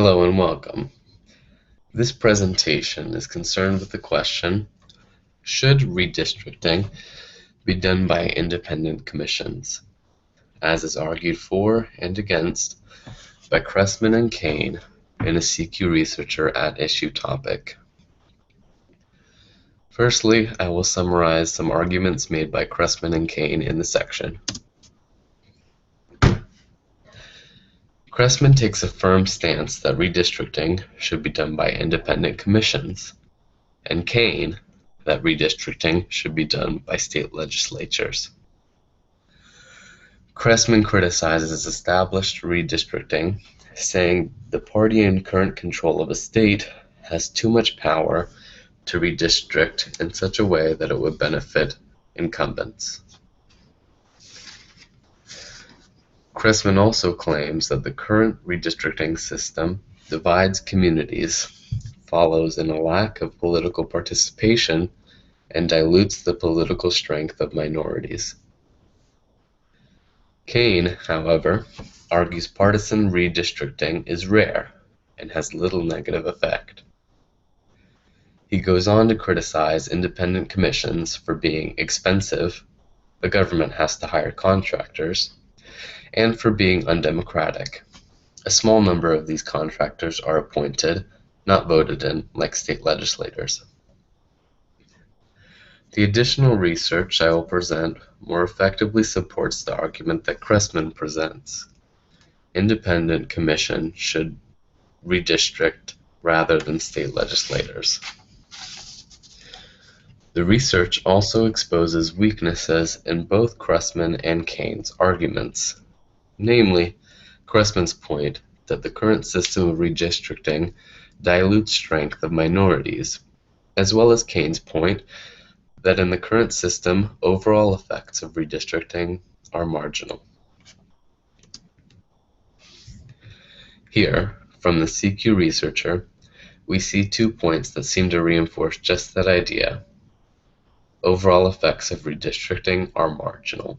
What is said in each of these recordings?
Hello and welcome. This presentation is concerned with the question, should redistricting be done by independent commissions, as is argued for and against by Cressman and Kane in a CQ researcher at issue topic. Firstly, I will summarize some arguments made by Cressman and Kane in the section. Cressman takes a firm stance that redistricting should be done by independent commissions, and Kane that redistricting should be done by state legislatures. Cressman criticizes established redistricting, saying the party in current control of a state has too much power to redistrict in such a way that it would benefit incumbents. Cressman also claims that the current redistricting system divides communities, follows in a lack of political participation, and dilutes the political strength of minorities. Kane, however, argues partisan redistricting is rare and has little negative effect. He goes on to criticize independent commissions for being expensive, the government has to hire contractors, and for being undemocratic. A small number of these contractors are appointed, not voted in, like state legislators. The additional research I will present more effectively supports the argument that Cressman presents. Independent commission should redistrict rather than state legislators. The research also exposes weaknesses in both Cressman and Kane's arguments, namely, Cressman's point that the current system of redistricting dilutes strength of minorities, as well as Kane's point that in the current system, overall effects of redistricting are marginal. Here, from the CQ researcher, we see 2 points that seem to reinforce just that idea. Overall effects of redistricting are marginal.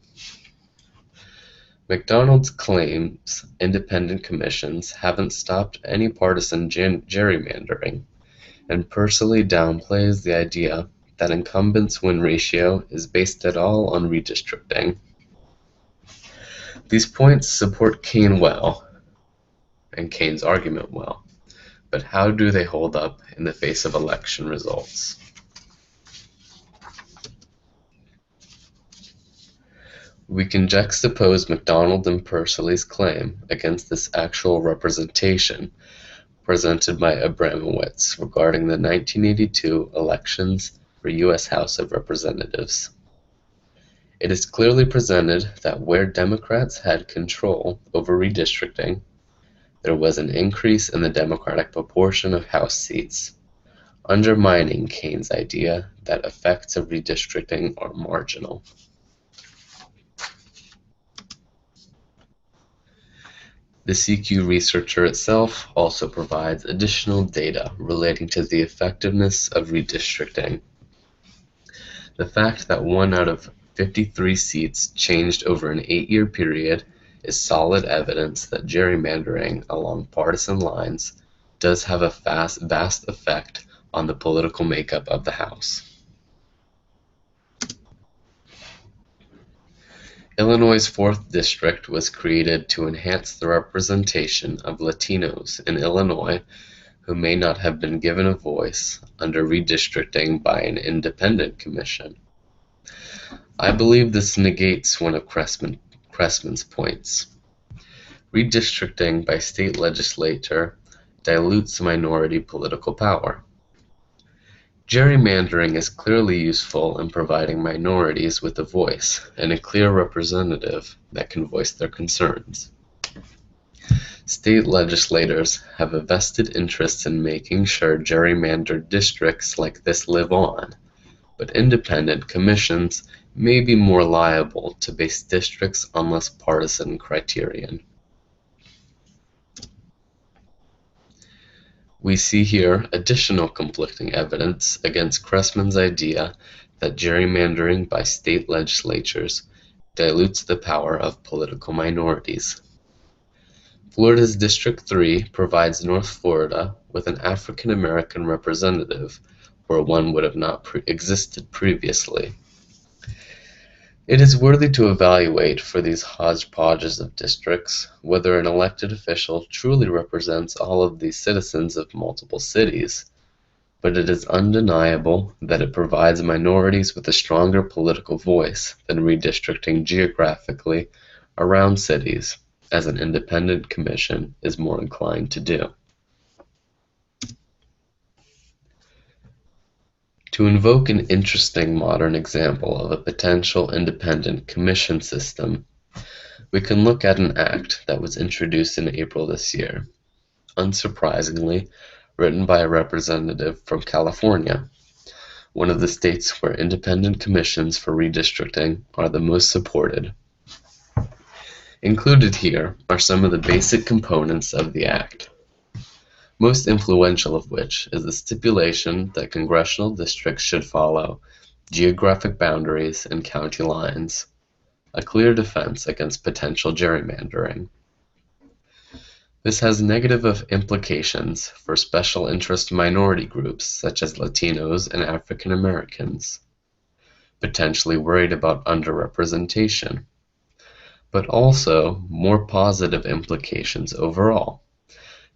McDonald's claims independent commissions haven't stopped any partisan gerrymandering, and personally downplays the idea that incumbents' win ratio is based at all on redistricting. These points support Kane well, and Kane's argument well, but how do they hold up in the face of election results? We can juxtapose McDonald and Pursley's claim against this actual representation presented by Abramowitz regarding the 1982 elections for U.S. House of Representatives. It is clearly presented that where Democrats had control over redistricting, there was an increase in the Democratic proportion of House seats, undermining Kane's idea that effects of redistricting are marginal. The CQ researcher itself also provides additional data relating to the effectiveness of redistricting. The fact that 1 out of 53 seats changed over an 8-year period is solid evidence that gerrymandering along partisan lines does have a vast effect on the political makeup of the House. Illinois' 4th District was created to enhance the representation of Latinos in Illinois who may not have been given a voice under redistricting by an independent commission. I believe this negates one of Cressman's points. Redistricting by state legislature dilutes minority political power. Gerrymandering is clearly useful in providing minorities with a voice and a clear representative that can voice their concerns. State legislators have a vested interest in making sure gerrymandered districts like this live on, but independent commissions may be more liable to base districts on less partisan criterion. We see here additional conflicting evidence against Cressman's idea that gerrymandering by state legislatures dilutes the power of political minorities. Florida's District 3 provides North Florida with an African American representative where one would have not existed previously. It is worthy to evaluate for these hodgepodges of districts whether an elected official truly represents all of these citizens of multiple cities, but it is undeniable that it provides minorities with a stronger political voice than redistricting geographically around cities, as an independent commission is more inclined to do. To invoke an interesting modern example of a potential independent commission system, we can look at an act that was introduced in April this year, unsurprisingly written by a representative from California, one of the states where independent commissions for redistricting are the most supported. Included here are some of the basic components of the act, most influential of which is the stipulation that congressional districts should follow geographic boundaries and county lines, a clear defense against potential gerrymandering. This has negative implications for special interest minority groups such as Latinos and African Americans, potentially worried about underrepresentation, but also more positive implications overall,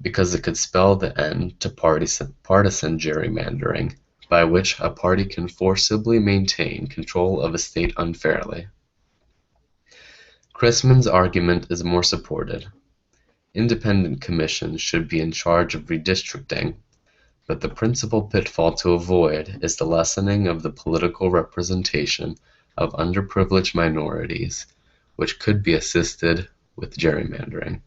because it could spell the end to partisan gerrymandering, by which a party can forcibly maintain control of a state unfairly. Chrisman's argument is more supported. Independent commissions should be in charge of redistricting, but the principal pitfall to avoid is the lessening of the political representation of underprivileged minorities, which could be assisted with gerrymandering.